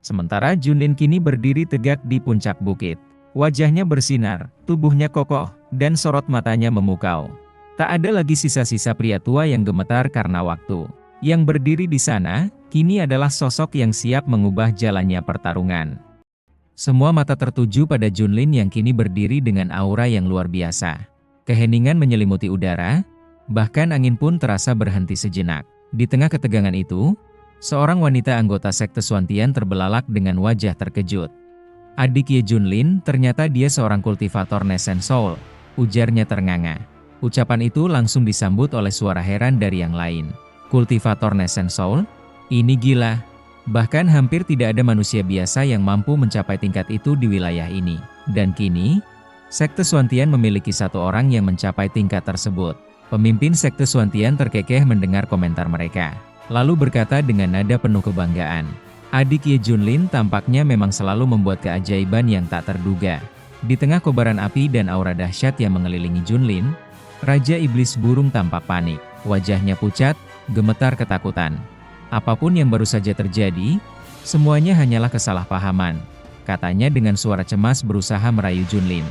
Sementara Junlin kini berdiri tegak di puncak bukit. Wajahnya bersinar, tubuhnya kokoh, dan sorot matanya memukau. Tak ada lagi sisa-sisa pria tua yang gemetar karena waktu. Yang berdiri di sana, kini adalah sosok yang siap mengubah jalannya pertarungan. Semua mata tertuju pada Junlin yang kini berdiri dengan aura yang luar biasa. Keheningan menyelimuti udara, bahkan angin pun terasa berhenti sejenak. Di tengah ketegangan itu, seorang wanita anggota sekte Xuantian terbelalak dengan wajah terkejut. "Adik Ye Junlin, ternyata dia seorang kultivator Nesen Soul," ujarnya ternganga. Ucapan itu langsung disambut oleh suara heran dari yang lain. "Kultivator Nesen Soul? Ini gila. Bahkan hampir tidak ada manusia biasa yang mampu mencapai tingkat itu di wilayah ini. Dan kini, sekte Xuantian memiliki satu orang yang mencapai tingkat tersebut." Pemimpin sekte Xuantian terkekeh mendengar komentar mereka. Lalu berkata dengan nada penuh kebanggaan, "Adik Ye Junlin tampaknya memang selalu membuat keajaiban yang tak terduga." Di tengah kobaran api dan aura dahsyat yang mengelilingi Junlin, Raja Iblis Burung tampak panik. Wajahnya pucat, gemetar ketakutan. "Apapun yang baru saja terjadi, semuanya hanyalah kesalahpahaman," katanya dengan suara cemas berusaha merayu Junlin.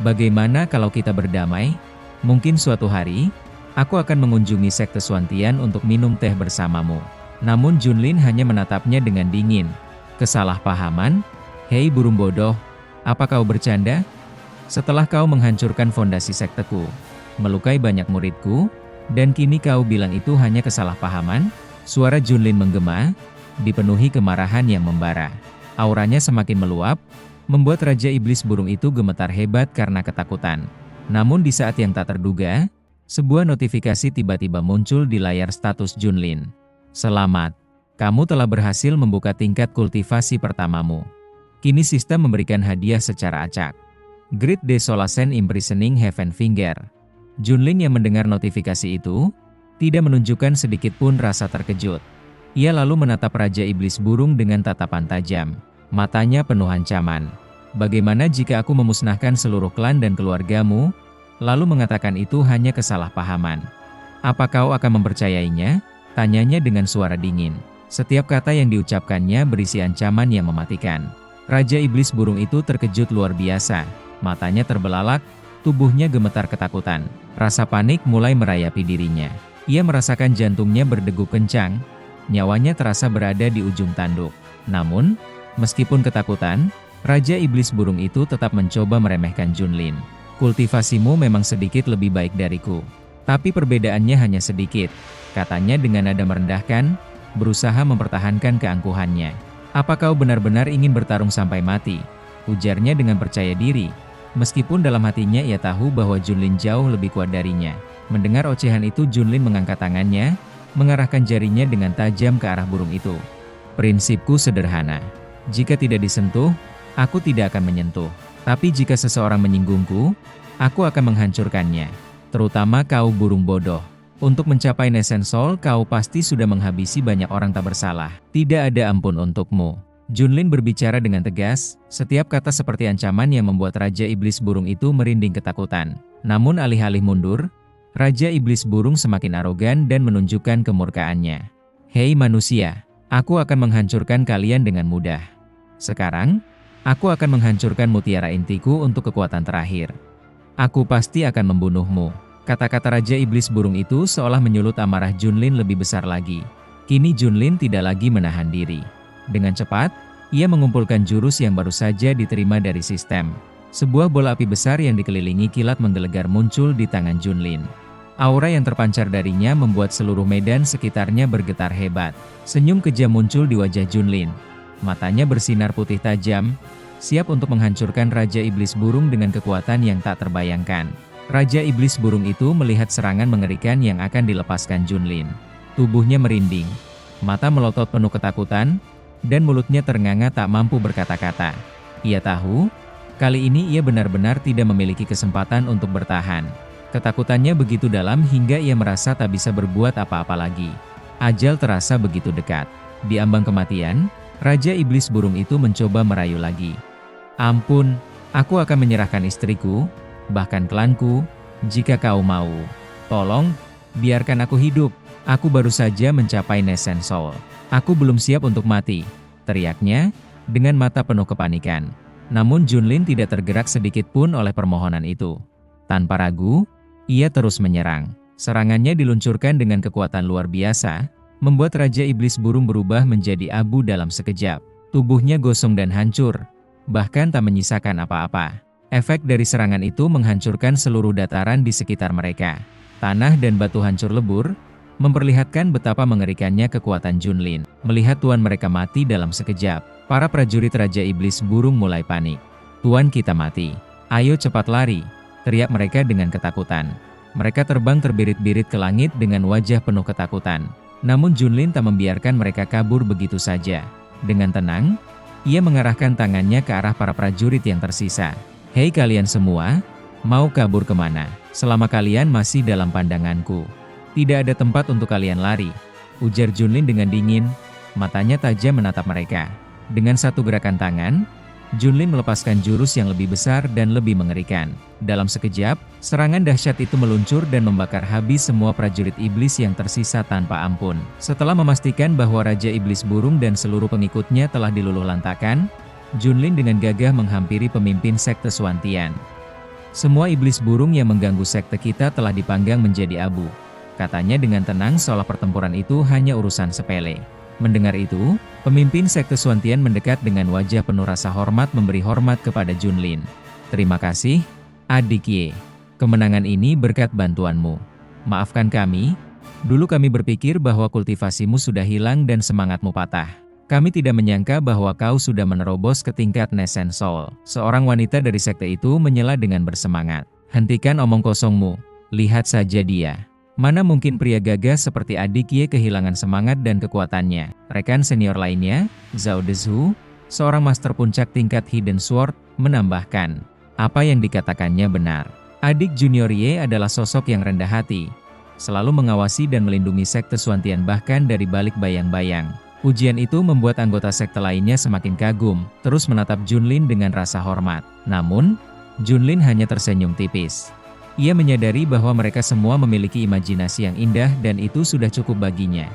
"Bagaimana kalau kita berdamai? Mungkin suatu hari, aku akan mengunjungi sekte Xuantian untuk minum teh bersamamu." Namun Junlin hanya menatapnya dengan dingin. "Kesalahpahaman? Hei burung bodoh, apa kau bercanda? Setelah kau menghancurkan fondasi sekteku, melukai banyak muridku, dan kini kau bilang itu hanya kesalahpahaman?" Suara Junlin menggema, dipenuhi kemarahan yang membara. Auranya semakin meluap, membuat Raja Iblis Burung itu gemetar hebat karena ketakutan. Namun di saat yang tak terduga, sebuah notifikasi tiba-tiba muncul di layar status Junlin. "Selamat, kamu telah berhasil membuka tingkat kultivasi pertamamu. Kini sistem memberikan hadiah secara acak. Great Desolation Imprisoning Heaven Finger." Junlin yang mendengar notifikasi itu, tidak menunjukkan sedikit pun rasa terkejut. Ia lalu menatap Raja Iblis Burung dengan tatapan tajam. Matanya penuh ancaman. "Bagaimana jika aku memusnahkan seluruh klan dan keluargamu, lalu mengatakan itu hanya kesalahpahaman? Apa kau akan mempercayainya?" tanyanya dengan suara dingin. Setiap kata yang diucapkannya berisi ancaman yang mematikan. Raja Iblis Burung itu terkejut luar biasa. Matanya terbelalak, tubuhnya gemetar ketakutan. Rasa panik mulai merayapi dirinya. Ia merasakan jantungnya berdegup kencang, nyawanya terasa berada di ujung tanduk. Namun, meskipun ketakutan, Raja Iblis Burung itu tetap mencoba meremehkan Junlin. "Kultivasimu memang sedikit lebih baik dariku. Tapi perbedaannya hanya sedikit," katanya dengan nada merendahkan, berusaha mempertahankan keangkuhannya. "Apa kau benar-benar ingin bertarung sampai mati?" ujarnya dengan percaya diri. Meskipun dalam hatinya ia tahu bahwa Junlin jauh lebih kuat darinya. Mendengar ocehan itu Junlin mengangkat tangannya, mengarahkan jarinya dengan tajam ke arah burung itu. "Prinsipku sederhana. Jika tidak disentuh, aku tidak akan menyentuh. Tapi jika seseorang menyinggungku, aku akan menghancurkannya. Terutama kau burung bodoh. Untuk mencapai Nesen Soul kau pasti sudah menghabisi banyak orang tak bersalah. Tidak ada ampun untukmu." Junlin berbicara dengan tegas, setiap kata seperti ancaman yang membuat Raja Iblis Burung itu merinding ketakutan. Namun alih-alih mundur, Raja Iblis Burung semakin arogan dan menunjukkan kemurkaannya. "Hei manusia, aku akan menghancurkan kalian dengan mudah. Sekarang, aku akan menghancurkan mutiara intiku untuk kekuatan terakhir. Aku pasti akan membunuhmu." Kata-kata Raja Iblis Burung itu seolah menyulut amarah Junlin lebih besar lagi. Kini Junlin tidak lagi menahan diri. Dengan cepat, ia mengumpulkan jurus yang baru saja diterima dari sistem. Sebuah bola api besar yang dikelilingi kilat menggelegar muncul di tangan Junlin. Aura yang terpancar darinya membuat seluruh medan sekitarnya bergetar hebat. Senyum kejam muncul di wajah Junlin. Matanya bersinar putih tajam, siap untuk menghancurkan Raja Iblis Burung dengan kekuatan yang tak terbayangkan. Raja Iblis Burung itu melihat serangan mengerikan yang akan dilepaskan Junlin. Tubuhnya merinding, mata melotot penuh ketakutan, dan mulutnya ternganga tak mampu berkata-kata. Ia tahu, kali ini ia benar-benar tidak memiliki kesempatan untuk bertahan. Ketakutannya begitu dalam hingga ia merasa tak bisa berbuat apa-apa lagi. Ajal terasa begitu dekat. Di ambang kematian, Raja Iblis Burung itu mencoba merayu lagi. "Ampun, aku akan menyerahkan istriku, bahkan klanku, jika kau mau. Tolong, biarkan aku hidup. Aku baru saja mencapai Nesen Soul. Aku belum siap untuk mati," teriaknya, dengan mata penuh kepanikan. Namun Junlin tidak tergerak sedikit pun oleh permohonan itu. Tanpa ragu, ia terus menyerang. Serangannya diluncurkan dengan kekuatan luar biasa, membuat Raja Iblis Burung berubah menjadi abu dalam sekejap. Tubuhnya gosong dan hancur, bahkan tak menyisakan apa-apa. Efek dari serangan itu menghancurkan seluruh dataran di sekitar mereka. Tanah dan batu hancur lebur, memperlihatkan betapa mengerikannya kekuatan Junlin. Melihat tuan mereka mati dalam sekejap, para prajurit Raja Iblis Burung mulai panik. "Tuan kita mati. Ayo cepat lari!" teriak mereka dengan ketakutan. Mereka terbang terbirit-birit ke langit dengan wajah penuh ketakutan. Namun Junlin tak membiarkan mereka kabur begitu saja. Dengan tenang, ia mengarahkan tangannya ke arah para prajurit yang tersisa. "Hei kalian semua, mau kabur kemana? Selama kalian masih dalam pandanganku, tidak ada tempat untuk kalian lari," ujar Junlin dengan dingin, matanya tajam menatap mereka. Dengan satu gerakan tangan, Junlin melepaskan jurus yang lebih besar dan lebih mengerikan. Dalam sekejap, serangan dahsyat itu meluncur dan membakar habis semua prajurit iblis yang tersisa tanpa ampun. Setelah memastikan bahwa Raja Iblis Burung dan seluruh pengikutnya telah diluluhlantakkan, Junlin dengan gagah menghampiri pemimpin sekte Suantian. "Semua iblis burung yang mengganggu sekte kita telah dipanggang menjadi abu," katanya dengan tenang seolah pertempuran itu hanya urusan sepele. Mendengar itu, pemimpin sekte Suantian mendekat dengan wajah penuh rasa hormat memberi hormat kepada Junlin. "Terima kasih, adik Ye. Kemenangan ini berkat bantuanmu. Maafkan kami, dulu kami berpikir bahwa kultivasimu sudah hilang dan semangatmu patah. Kami tidak menyangka bahwa kau sudah menerobos ke tingkat Nescent Soul." Seorang wanita dari sekte itu menyela dengan bersemangat. "Hentikan omong kosongmu. Lihat saja dia. Mana mungkin pria gagah seperti adik Ye kehilangan semangat dan kekuatannya." Rekan senior lainnya, Zhao Dezhu, seorang master puncak tingkat Hidden Sword, menambahkan, "Apa yang dikatakannya benar. Adik junior Ye adalah sosok yang rendah hati, selalu mengawasi dan melindungi sekte Suantian bahkan dari balik bayang-bayang." Pujian itu membuat anggota sekte lainnya semakin kagum, terus menatap Junlin dengan rasa hormat. Namun, Junlin hanya tersenyum tipis. Ia menyadari bahwa mereka semua memiliki imajinasi yang indah dan itu sudah cukup baginya.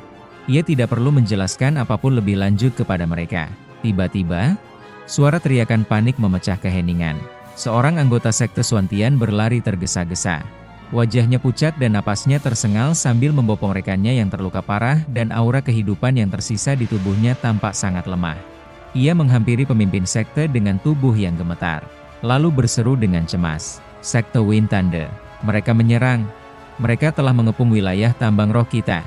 Ia tidak perlu menjelaskan apapun lebih lanjut kepada mereka. Tiba-tiba, suara teriakan panik memecah keheningan. Seorang anggota sekte Suantian berlari tergesa-gesa. Wajahnya pucat dan napasnya tersengal sambil membopong rekannya yang terluka parah dan aura kehidupan yang tersisa di tubuhnya tampak sangat lemah. Ia menghampiri pemimpin sekte dengan tubuh yang gemetar, lalu berseru dengan cemas, "Sekte Wind Thunder, mereka menyerang. Mereka telah mengepung wilayah tambang roh kita.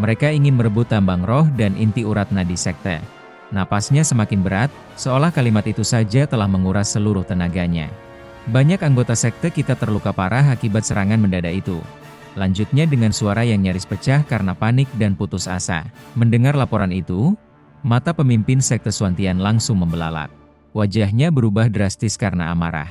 Mereka ingin merebut tambang roh dan inti urat nadi sekte." Napasnya semakin berat, seolah kalimat itu saja telah menguras seluruh tenaganya. "Banyak anggota sekte kita terluka parah akibat serangan mendadak itu," lanjutnya dengan suara yang nyaris pecah karena panik dan putus asa. Mendengar laporan itu, mata pemimpin sekte Suantian langsung membelalak. Wajahnya berubah drastis karena amarah.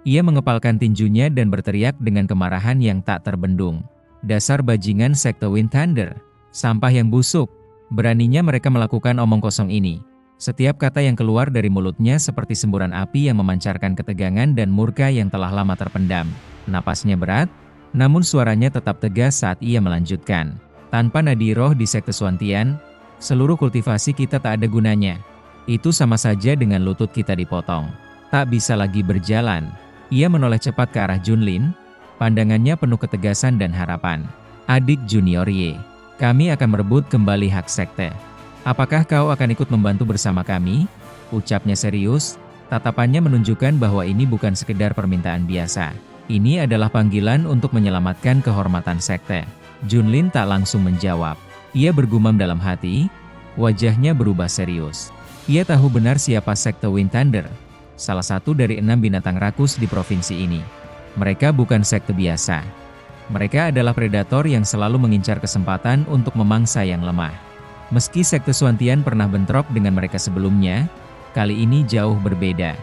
Ia mengepalkan tinjunya dan berteriak dengan kemarahan yang tak terbendung. "Dasar bajingan sekte Wind Thunder, sampah yang busuk, beraninya mereka melakukan omong kosong ini." Setiap kata yang keluar dari mulutnya seperti semburan api yang memancarkan ketegangan dan murka yang telah lama terpendam. Napasnya berat, namun suaranya tetap tegas saat ia melanjutkan. "Tanpa nadi roh di sekte Suantian, seluruh kultivasi kita tak ada gunanya. Itu sama saja dengan lutut kita dipotong. Tak bisa lagi berjalan." Ia menoleh cepat ke arah Junlin, pandangannya penuh ketegasan dan harapan. "Adik junior Ye, kami akan merebut kembali hak sekte. Apakah kau akan ikut membantu bersama kami?" Ucapnya serius, tatapannya menunjukkan bahwa ini bukan sekedar permintaan biasa. Ini adalah panggilan untuk menyelamatkan kehormatan sekte. Junlin tak langsung menjawab. Ia bergumam dalam hati, wajahnya berubah serius. Ia tahu benar siapa sekte Wind Thunder, salah satu dari 6 binatang rakus di provinsi ini. Mereka bukan sekte biasa. Mereka adalah predator yang selalu mengincar kesempatan untuk memangsa yang lemah. Meski sekte Suantian pernah bentrok dengan mereka sebelumnya, kali ini jauh berbeda.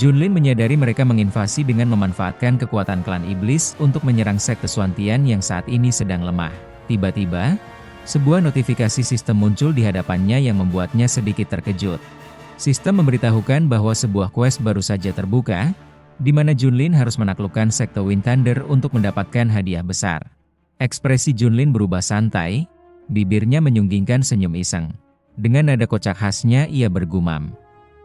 Junlin menyadari mereka menginvasi dengan memanfaatkan kekuatan klan iblis untuk menyerang sekte Suantian yang saat ini sedang lemah. Tiba-tiba, sebuah notifikasi sistem muncul di hadapannya yang membuatnya sedikit terkejut. Sistem memberitahukan bahwa sebuah quest baru saja terbuka, di mana Junlin harus menaklukkan sekte Wind Thunder untuk mendapatkan hadiah besar. Ekspresi Junlin berubah santai, bibirnya menyunggingkan senyum iseng. Dengan nada kocak khasnya ia bergumam,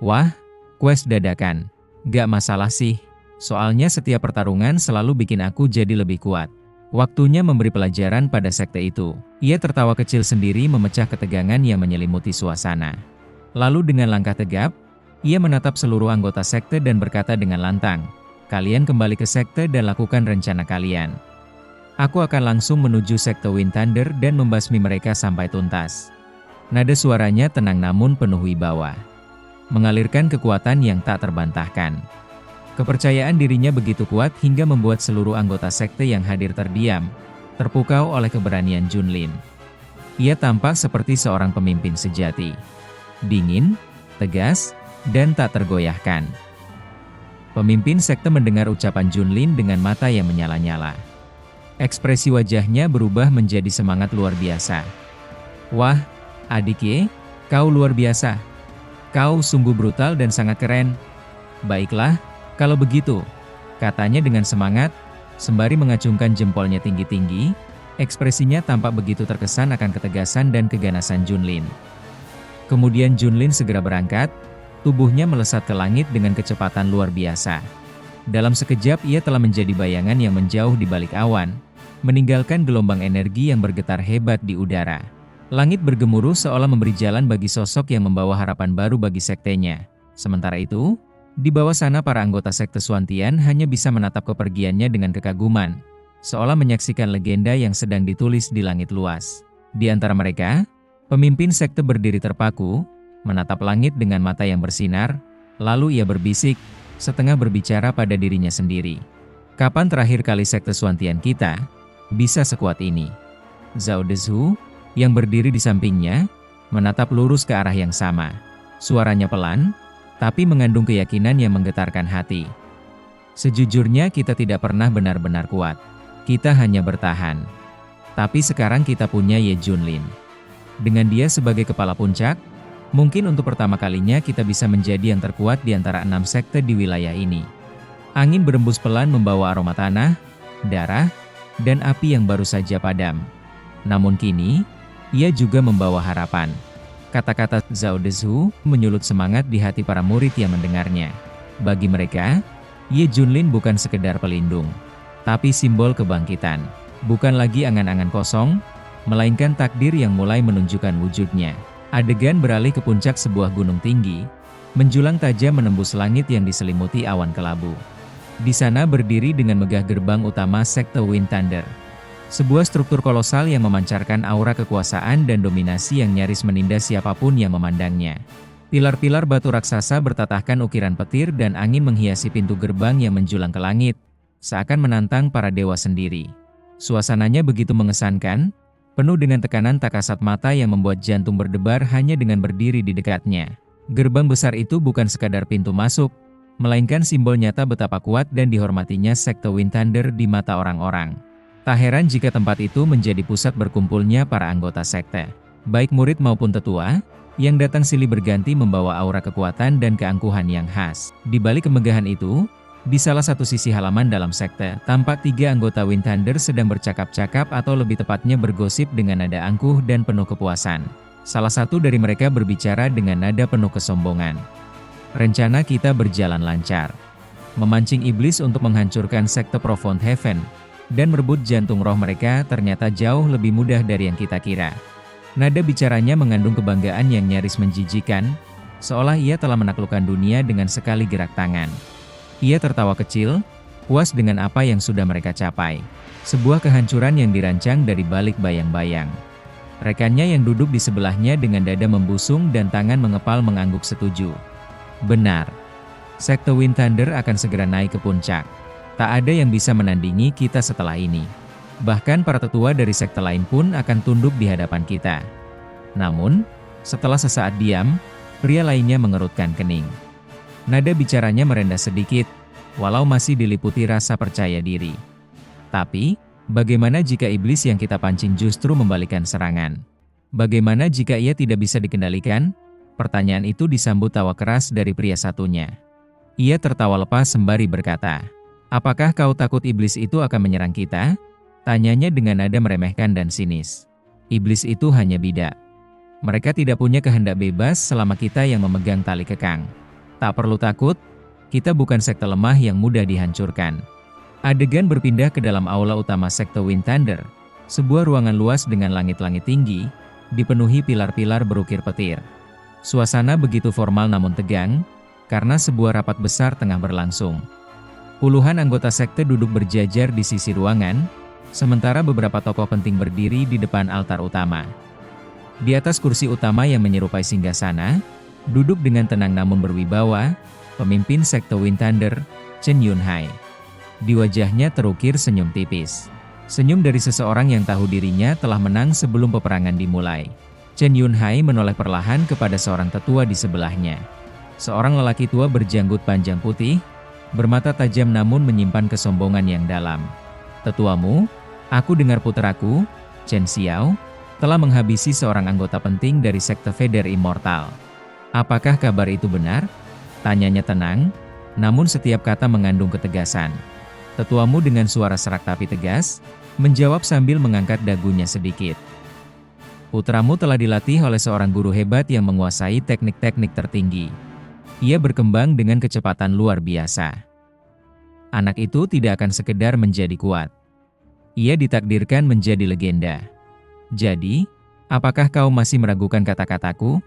Wah, quest dadakan. Gak masalah sih. Soalnya setiap pertarungan selalu bikin aku jadi lebih kuat. Waktunya memberi pelajaran pada sekte itu. Ia tertawa kecil sendiri memecah ketegangan yang menyelimuti suasana. Lalu dengan langkah tegap, ia menatap seluruh anggota sekte dan berkata dengan lantang, "Kalian kembali ke sekte dan lakukan rencana kalian. Aku akan langsung menuju sekte Wind Thunder dan membasmi mereka sampai tuntas." Nada suaranya tenang namun penuh wibawa, mengalirkan kekuatan yang tak terbantahkan. Kepercayaan dirinya begitu kuat hingga membuat seluruh anggota sekte yang hadir terdiam, terpukau oleh keberanian Junlin. Ia tampak seperti seorang pemimpin sejati. Dingin, tegas, dan tak tergoyahkan. Pemimpin sekte mendengar ucapan Junlin dengan mata yang menyala-nyala. Ekspresi wajahnya berubah menjadi semangat luar biasa. "Wah, adik Ye, kau luar biasa. Kau sungguh brutal dan sangat keren. Baiklah, kalau begitu," katanya dengan semangat, sembari mengacungkan jempolnya tinggi-tinggi, ekspresinya tampak begitu terkesan akan ketegasan dan keganasan Junlin. Kemudian Junlin segera berangkat, tubuhnya melesat ke langit dengan kecepatan luar biasa. Dalam sekejap ia telah menjadi bayangan yang menjauh di balik awan, meninggalkan gelombang energi yang bergetar hebat di udara. Langit bergemuruh seolah memberi jalan bagi sosok yang membawa harapan baru bagi sektenya. Sementara itu, di bawah sana para anggota sekte Xuantian hanya bisa menatap kepergiannya dengan kekaguman, seolah menyaksikan legenda yang sedang ditulis di langit luas. Di antara mereka, pemimpin sekte berdiri terpaku, menatap langit dengan mata yang bersinar, lalu ia berbisik, setengah berbicara pada dirinya sendiri. "Kapan terakhir kali sekte Xuantian kita bisa sekuat ini?" Zhao Dezhu, yang berdiri di sampingnya, menatap lurus ke arah yang sama. Suaranya pelan, tapi mengandung keyakinan yang menggetarkan hati. "Sejujurnya kita tidak pernah benar-benar kuat. Kita hanya bertahan. Tapi sekarang kita punya Ye Junlin. Dengan dia sebagai kepala puncak, mungkin untuk pertama kalinya kita bisa menjadi yang terkuat di antara 6 sekte di wilayah ini." Angin berembus pelan membawa aroma tanah, darah, dan api yang baru saja padam. Namun kini, ia juga membawa harapan. Kata-kata Zhao Dezhu menyulut semangat di hati para murid yang mendengarnya. Bagi mereka, Ye Junlin bukan sekedar pelindung, tapi simbol kebangkitan. Bukan lagi angan-angan kosong, melainkan takdir yang mulai menunjukkan wujudnya. Adegan beralih ke puncak sebuah gunung tinggi, menjulang tajam menembus langit yang diselimuti awan kelabu. Di sana berdiri dengan megah gerbang utama sekte Wind Thunder. Sebuah struktur kolosal yang memancarkan aura kekuasaan dan dominasi yang nyaris menindas siapapun yang memandangnya. Pilar-pilar batu raksasa bertatahkan ukiran petir dan angin menghiasi pintu gerbang yang menjulang ke langit, seakan menantang para dewa sendiri. Suasananya begitu mengesankan, penuh dengan tekanan tak kasat mata yang membuat jantung berdebar hanya dengan berdiri di dekatnya. Gerbang besar itu bukan sekadar pintu masuk, melainkan simbol nyata betapa kuat dan dihormatinya sekte Wind Thunder di mata orang-orang. Tak heran jika tempat itu menjadi pusat berkumpulnya para anggota sekte, baik murid maupun tetua, yang datang silih berganti membawa aura kekuatan dan keangkuhan yang khas. Di balik kemegahan itu, di salah satu sisi halaman dalam sekte, tampak 3 anggota Wind Thunder sedang bercakap-cakap atau lebih tepatnya bergosip dengan nada angkuh dan penuh kepuasan. Salah satu dari mereka berbicara dengan nada penuh kesombongan. "Rencana kita berjalan lancar. Memancing iblis untuk menghancurkan sekte Profound Heaven dan merebut jantung roh mereka ternyata jauh lebih mudah dari yang kita kira." Nada bicaranya mengandung kebanggaan yang nyaris menjijikan, seolah ia telah menaklukkan dunia dengan sekali gerak tangan. Ia tertawa kecil, puas dengan apa yang sudah mereka capai. Sebuah kehancuran yang dirancang dari balik bayang-bayang. Rekannya yang duduk di sebelahnya dengan dada membusung dan tangan mengepal mengangguk setuju. "Benar. Sekte Wind Thunder akan segera naik ke puncak. Tak ada yang bisa menandingi kita setelah ini. Bahkan para tetua dari sekte lain pun akan tunduk di hadapan kita." Namun, setelah sesaat diam, pria lainnya mengerutkan kening. Nada bicaranya merendah sedikit, walau masih diliputi rasa percaya diri. "Tapi, bagaimana jika iblis yang kita pancing justru membalikkan serangan? Bagaimana jika ia tidak bisa dikendalikan?" Pertanyaan itu disambut tawa keras dari pria satunya. Ia tertawa lepas sembari berkata, "Apakah kau takut iblis itu akan menyerang kita?" Tanyanya dengan nada meremehkan dan sinis. "Iblis itu hanya bidak. Mereka tidak punya kehendak bebas selama kita yang memegang tali kekang. Tak perlu takut, kita bukan sekte lemah yang mudah dihancurkan. Adegan berpindah ke dalam aula utama sekte Wind Thunder, sebuah ruangan luas dengan langit-langit tinggi, dipenuhi pilar-pilar berukir petir. Suasana begitu formal namun tegang, karena sebuah rapat besar tengah berlangsung. Puluhan anggota sekte duduk berjajar di sisi ruangan, sementara beberapa tokoh penting berdiri di depan altar utama. Di atas kursi utama yang menyerupai singgasana, duduk dengan tenang namun berwibawa, pemimpin sekte Wind Thunder, Chen Yunhai. Di wajahnya terukir senyum tipis. Senyum dari seseorang yang tahu dirinya telah menang sebelum peperangan dimulai. Chen Yunhai menoleh perlahan kepada seorang tetua di sebelahnya. Seorang lelaki tua berjanggut panjang putih, bermata tajam namun menyimpan kesombongan yang dalam. "Tetuamu, aku dengar putraku, Chen Xiao, telah menghabisi seorang anggota penting dari sekte Feather Immortal. Apakah kabar itu benar?" Tanyanya tenang, namun setiap kata mengandung ketegasan. Tetuamu dengan suara serak tapi tegas, menjawab sambil mengangkat dagunya sedikit. "Putramu telah dilatih oleh seorang guru hebat yang menguasai teknik-teknik tertinggi. Ia berkembang dengan kecepatan luar biasa. Anak itu tidak akan sekedar menjadi kuat. Ia ditakdirkan menjadi legenda. Jadi, apakah kau masih meragukan kata-kataku?"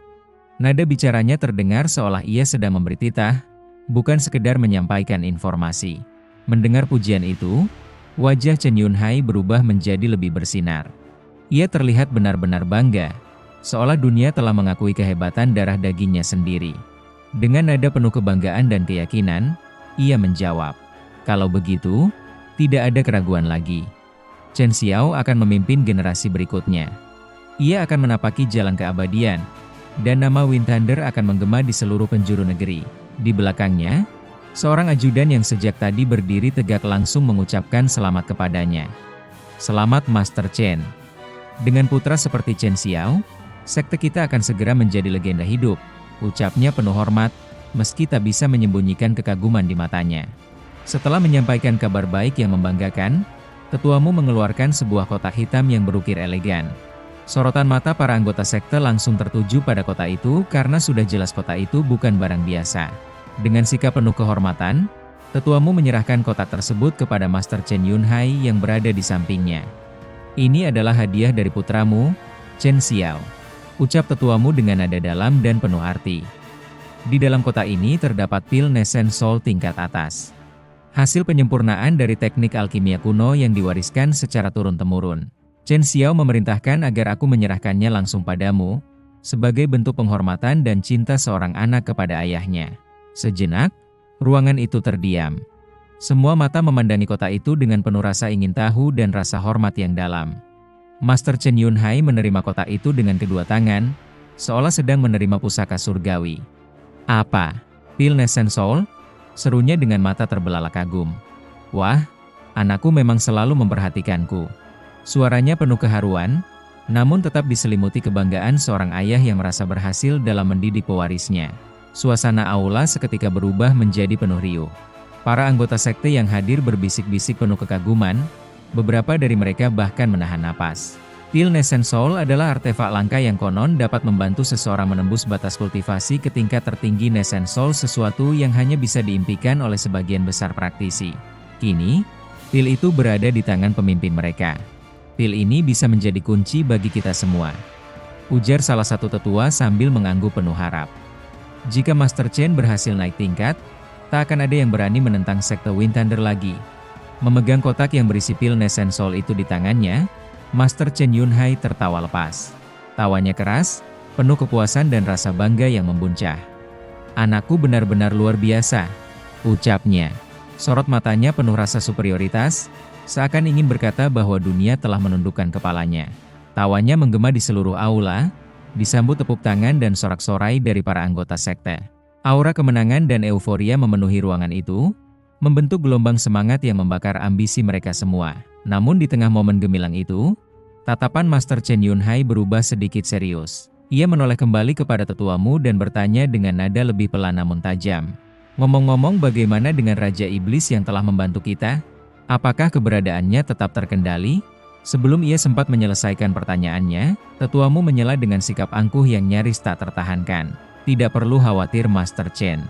Nada bicaranya terdengar seolah ia sedang memberi titah, bukan sekedar menyampaikan informasi. Mendengar pujian itu, wajah Chen Yunhai berubah menjadi lebih bersinar. Ia terlihat benar-benar bangga, seolah dunia telah mengakui kehebatan darah dagingnya sendiri. Dengan nada penuh kebanggaan dan keyakinan, ia menjawab, "Kalau begitu, tidak ada keraguan lagi. Chen Xiao akan memimpin generasi berikutnya. Ia akan menapaki jalan keabadian, dan nama Wind Thunder akan menggema di seluruh penjuru negeri." Di belakangnya, seorang ajudan yang sejak tadi berdiri tegak langsung mengucapkan selamat kepadanya. "Selamat Master Chen. Dengan putra seperti Chen Xiao, sekte kita akan segera menjadi legenda hidup," ucapnya penuh hormat, meski tak bisa menyembunyikan kekaguman di matanya. Setelah menyampaikan kabar baik yang membanggakan, tetuamu mengeluarkan sebuah kotak hitam yang berukir elegan. Sorotan mata para anggota sekte langsung tertuju pada kotak itu karena sudah jelas kotak itu bukan barang biasa. Dengan sikap penuh kehormatan, tetuamu menyerahkan kotak tersebut kepada Master Chen Yunhai yang berada di sampingnya. "Ini adalah hadiah dari putramu, Chen Xiao," ucap tetuamu dengan nada dalam dan penuh arti. Di dalam kotak ini terdapat pil Nescent Soul tingkat atas. Hasil penyempurnaan dari teknik alkimia kuno yang diwariskan secara turun-temurun. Chen Xiao memerintahkan agar aku menyerahkannya langsung padamu, sebagai bentuk penghormatan dan cinta seorang anak kepada ayahnya. Sejenak, ruangan itu terdiam. Semua mata memandangi kotak itu dengan penuh rasa ingin tahu dan rasa hormat yang dalam. Master Chen Yunhai menerima kotak itu dengan kedua tangan, seolah sedang menerima pusaka surgawi. "Apa? Pil Nescent Soul?" serunya dengan mata terbelalak kagum. "Wah, anakku memang selalu memperhatikanku." Suaranya penuh keharuan, namun tetap diselimuti kebanggaan seorang ayah yang merasa berhasil dalam mendidik pewarisnya. Suasana aula seketika berubah menjadi penuh riuh. Para anggota sekte yang hadir berbisik-bisik penuh kekaguman, beberapa dari mereka bahkan menahan napas. Pil Nescent Soul adalah artefak langka yang konon dapat membantu seseorang menembus batas kultivasi ke tingkat tertinggi Nescent Soul, sesuatu yang hanya bisa diimpikan oleh sebagian besar praktisi. Kini, pil itu berada di tangan pemimpin mereka. "Pil ini bisa menjadi kunci bagi kita semua," ujar salah satu tetua sambil mengangguk penuh harap. "Jika Master Chen berhasil naik tingkat, tak akan ada yang berani menentang sekte Wind Thunder lagi." Memegang kotak yang berisi pil Nescent Soul itu di tangannya, Master Chen Yunhai tertawa lepas. Tawanya keras, penuh kepuasan dan rasa bangga yang membuncah. "Anakku benar-benar luar biasa," ucapnya. Sorot matanya penuh rasa superioritas, seakan ingin berkata bahwa dunia telah menundukkan kepalanya. Tawanya menggema di seluruh aula, disambut tepuk tangan dan sorak-sorai dari para anggota sekte. Aura kemenangan dan euforia memenuhi ruangan itu, membentuk gelombang semangat yang membakar ambisi mereka semua. Namun di tengah momen gemilang itu, tatapan Master Chen Yunhai berubah sedikit serius. Ia menoleh kembali kepada tetuamu dan bertanya dengan nada lebih pelan namun tajam. "Ngomong-ngomong, bagaimana dengan Raja Iblis yang telah membantu kita? Apakah keberadaannya tetap terkendali?" Sebelum ia sempat menyelesaikan pertanyaannya, tetuamu menyela dengan sikap angkuh yang nyaris tak tertahankan. "Tidak perlu khawatir Master Chen.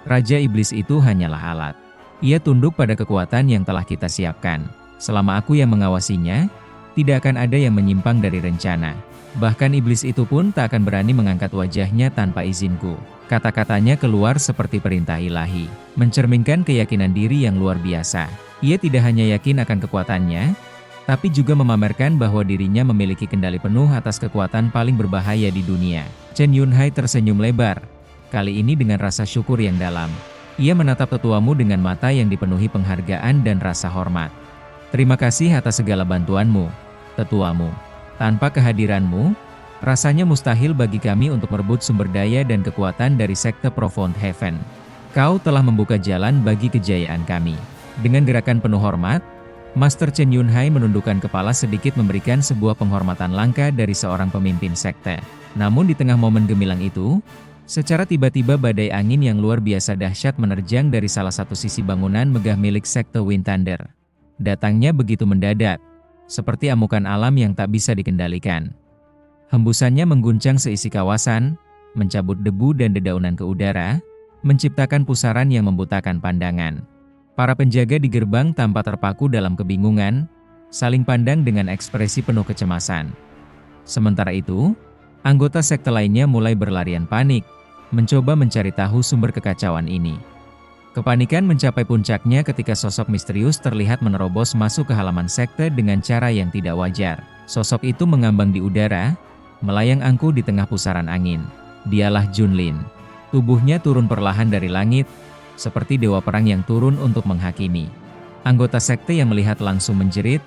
Raja Iblis itu hanyalah alat. Ia tunduk pada kekuatan yang telah kita siapkan. Selama aku yang mengawasinya, tidak akan ada yang menyimpang dari rencana. Bahkan iblis itu pun tak akan berani mengangkat wajahnya tanpa izinku. Kata-katanya keluar seperti perintah ilahi, mencerminkan keyakinan diri yang luar biasa. Ia tidak hanya yakin akan kekuatannya, tapi juga memamerkan bahwa dirinya memiliki kendali penuh atas kekuatan paling berbahaya di dunia. Chen Yunhai tersenyum lebar, kali ini dengan rasa syukur yang dalam. Ia menatap tetuamu dengan mata yang dipenuhi penghargaan dan rasa hormat. Terima kasih atas segala bantuanmu, tetuamu. Tanpa kehadiranmu, rasanya mustahil bagi kami untuk merebut sumber daya dan kekuatan dari sekte Profound Heaven. Kau telah membuka jalan bagi kejayaan kami. Dengan gerakan penuh hormat, Master Chen Yunhai menundukkan kepala sedikit memberikan sebuah penghormatan langka dari seorang pemimpin sekte. Namun di tengah momen gemilang itu, secara tiba-tiba badai angin yang luar biasa dahsyat menerjang dari salah satu sisi bangunan megah milik sekte Wind Thunder. Datangnya begitu mendadak, seperti amukan alam yang tak bisa dikendalikan. Hembusannya mengguncang seisi kawasan, mencabut debu dan dedaunan ke udara, menciptakan pusaran yang membutakan pandangan. Para penjaga di gerbang tampak terpaku dalam kebingungan, saling pandang dengan ekspresi penuh kecemasan. Sementara itu, anggota sekte lainnya mulai berlarian panik, mencoba mencari tahu sumber kekacauan ini. Kepanikan mencapai puncaknya ketika sosok misterius terlihat menerobos masuk ke halaman sekte dengan cara yang tidak wajar. Sosok itu mengambang di udara, melayang angkuh di tengah pusaran angin. Dialah Junlin. Tubuhnya turun perlahan dari langit, seperti dewa perang yang turun untuk menghakimi. Anggota sekte yang melihat langsung menjerit,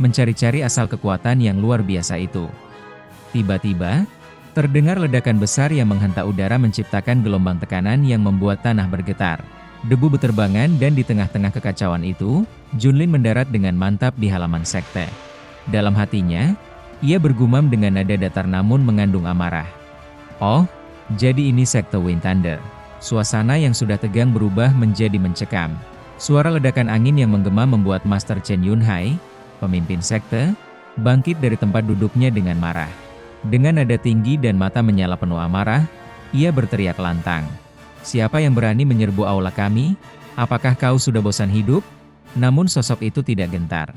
mencari-cari asal kekuatan yang luar biasa itu. Tiba-tiba, terdengar ledakan besar yang menghentak udara menciptakan gelombang tekanan yang membuat tanah bergetar. Debu beterbangan dan di tengah-tengah kekacauan itu, Junlin mendarat dengan mantap di halaman sekte. Dalam hatinya, ia bergumam dengan nada datar namun mengandung amarah. Oh, jadi ini sekte Wind Thunder. Suasana yang sudah tegang berubah menjadi mencekam. Suara ledakan angin yang menggema membuat Master Chen Yunhai, pemimpin sekte, bangkit dari tempat duduknya dengan marah. Dengan nada tinggi dan mata menyala penuh amarah, ia berteriak lantang. Siapa yang berani menyerbu aula kami? Apakah kau sudah bosan hidup? Namun sosok itu tidak gentar.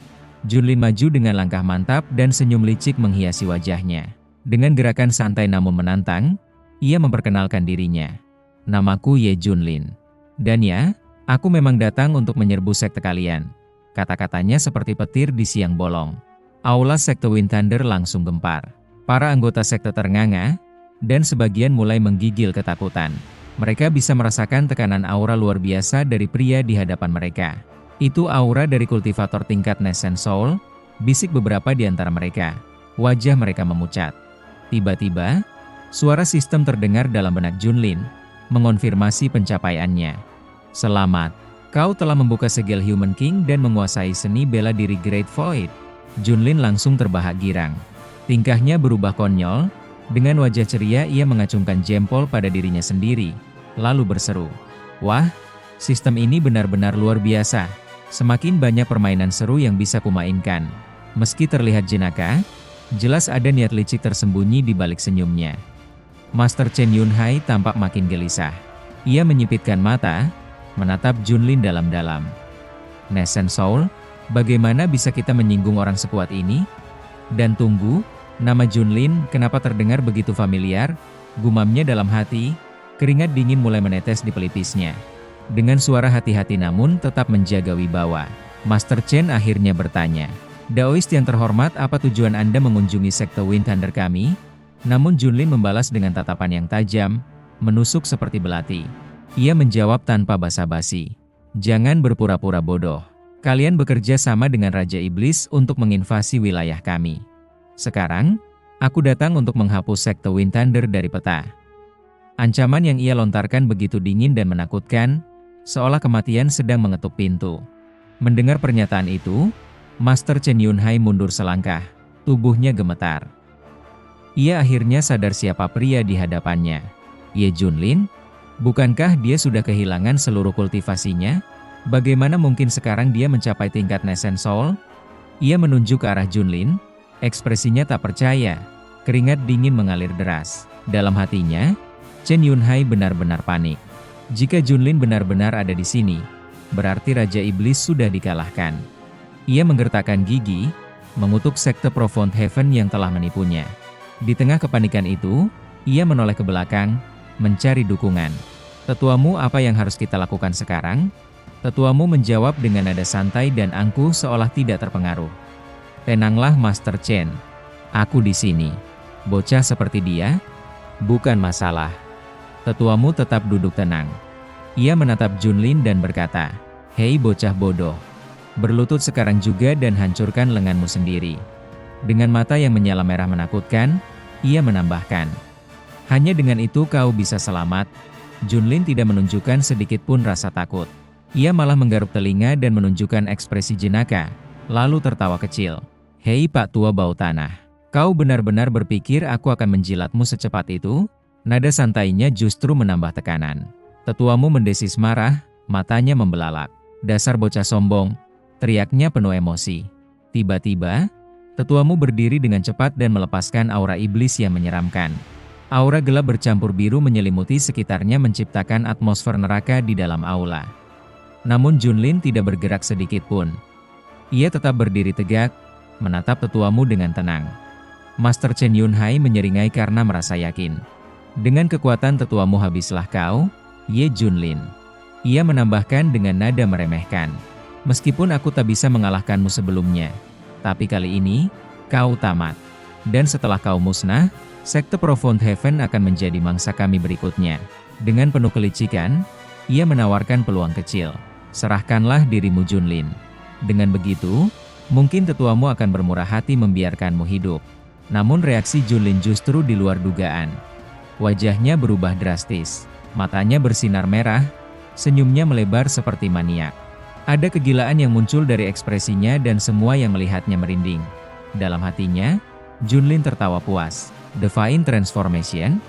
Junlin maju dengan langkah mantap dan senyum licik menghiasi wajahnya. Dengan gerakan santai namun menantang, ia memperkenalkan dirinya. Namaku Ye Junlin. Dan ya, aku memang datang untuk menyerbu sekte kalian. Kata-katanya seperti petir di siang bolong. Aula sekte Wind Thunder langsung gempar. Para anggota sekte ternganga, dan sebagian mulai menggigil ketakutan. Mereka bisa merasakan tekanan aura luar biasa dari pria di hadapan mereka. Itu aura dari kultivator tingkat Nascent Soul, bisik beberapa di antara mereka. Wajah mereka memucat. Tiba-tiba, suara sistem terdengar dalam benak Junlin, mengonfirmasi pencapaiannya. Selamat, kau telah membuka segel Human King dan menguasai seni bela diri Great Void. Junlin langsung terbahak girang. Tingkahnya berubah konyol, dengan wajah ceria ia mengacungkan jempol pada dirinya sendiri, lalu berseru. Wah, sistem ini benar-benar luar biasa. Semakin banyak permainan seru yang bisa kumainkan. Meski terlihat jenaka, jelas ada niat licik tersembunyi di balik senyumnya. Master Chen Yunhai tampak makin gelisah. Ia menyipitkan mata, menatap Junlin dalam-dalam. Nascent Soul, bagaimana bisa kita menyinggung orang sekuat ini? Dan tunggu, nama Junlin kenapa terdengar begitu familiar? Gumamnya dalam hati, keringat dingin mulai menetes di pelipisnya. Dengan suara hati-hati namun tetap menjaga wibawa, Master Chen akhirnya bertanya. Daoist yang terhormat, apa tujuan Anda mengunjungi sekte Wind Thunder kami? Namun Junlin membalas dengan tatapan yang tajam, menusuk seperti belati. Ia menjawab tanpa basa-basi. Jangan berpura-pura bodoh. Kalian bekerja sama dengan Raja Iblis untuk menginvasi wilayah kami. Sekarang, aku datang untuk menghapus sekte Wind Thunder dari peta. Ancaman yang ia lontarkan begitu dingin dan menakutkan, seolah kematian sedang mengetuk pintu. Mendengar pernyataan itu, Master Chen Yunhai mundur selangkah, tubuhnya gemetar. Ia akhirnya sadar siapa pria di hadapannya. Ye Junlin? Bukankah dia sudah kehilangan seluruh kultivasinya? Bagaimana mungkin sekarang dia mencapai tingkat Nascent Soul? Ia menunjuk ke arah Junlin, ekspresinya tak percaya, keringat dingin mengalir deras. Dalam hatinya, Chen Yunhai benar-benar panik. Jika Junlin benar-benar ada di sini, berarti Raja Iblis sudah dikalahkan. Ia menggertakkan gigi, mengutuk sekte Profound Heaven yang telah menipunya. Di tengah kepanikan itu, ia menoleh ke belakang, mencari dukungan. "Tetuamu, apa yang harus kita lakukan sekarang?" Tetuamu menjawab dengan nada santai dan angkuh seolah tidak terpengaruh. "Tenanglah Master Chen. Aku di sini." "Bocah seperti dia? Bukan masalah." Tetuamu tetap duduk tenang. Ia menatap Junlin dan berkata, "Hei bocah bodoh. Berlutut sekarang juga dan hancurkan lenganmu sendiri." Dengan mata yang menyala merah menakutkan, ia menambahkan, "Hanya dengan itu kau bisa selamat." Junlin tidak menunjukkan sedikit pun rasa takut. Ia malah menggaruk telinga dan menunjukkan ekspresi jenaka, lalu tertawa kecil. "Hei Pak Tua Bau Tanah, kau benar-benar berpikir aku akan menjilatmu secepat itu?" Nada santainya justru menambah tekanan. Tetuamu mendesis marah, matanya membelalak. "Dasar bocah sombong," teriaknya penuh emosi. Tiba-tiba, tetuamu berdiri dengan cepat dan melepaskan aura iblis yang menyeramkan. Aura gelap bercampur biru menyelimuti sekitarnya menciptakan atmosfer neraka di dalam aula. Namun Junlin tidak bergerak sedikit pun. Ia tetap berdiri tegak, menatap tetuamu dengan tenang. Master Chen Yunhai menyeringai karena merasa yakin. "Dengan kekuatan tetuamu habislah kau, Ye Junlin." Ia menambahkan dengan nada meremehkan. "Meskipun aku tak bisa mengalahkanmu sebelumnya, tapi kali ini, kau tamat. Dan setelah kau musnah, sekte Profound Heaven akan menjadi mangsa kami berikutnya." Dengan penuh kelicikan, ia menawarkan peluang kecil. "Serahkanlah dirimu Junlin. Dengan begitu, mungkin tetuamu akan bermurah hati membiarkanmu hidup." Namun reaksi Junlin justru di luar dugaan. Wajahnya berubah drastis, matanya bersinar merah, senyumnya melebar seperti maniak. Ada kegilaan yang muncul dari ekspresinya dan semua yang melihatnya merinding. Dalam hatinya, Junlin tertawa puas. Divine Transformation?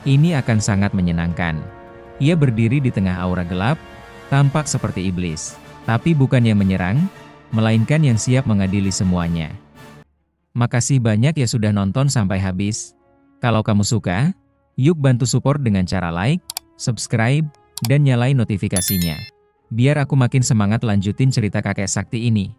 Ini akan sangat menyenangkan. Ia berdiri di tengah aura gelap, tampak seperti iblis, tapi bukan yang menyerang, melainkan yang siap mengadili semuanya. Makasih banyak ya sudah nonton sampai habis. Kalau kamu suka, yuk bantu support dengan cara like, subscribe, dan nyalain notifikasinya. Biar aku makin semangat lanjutin cerita kakek sakti ini.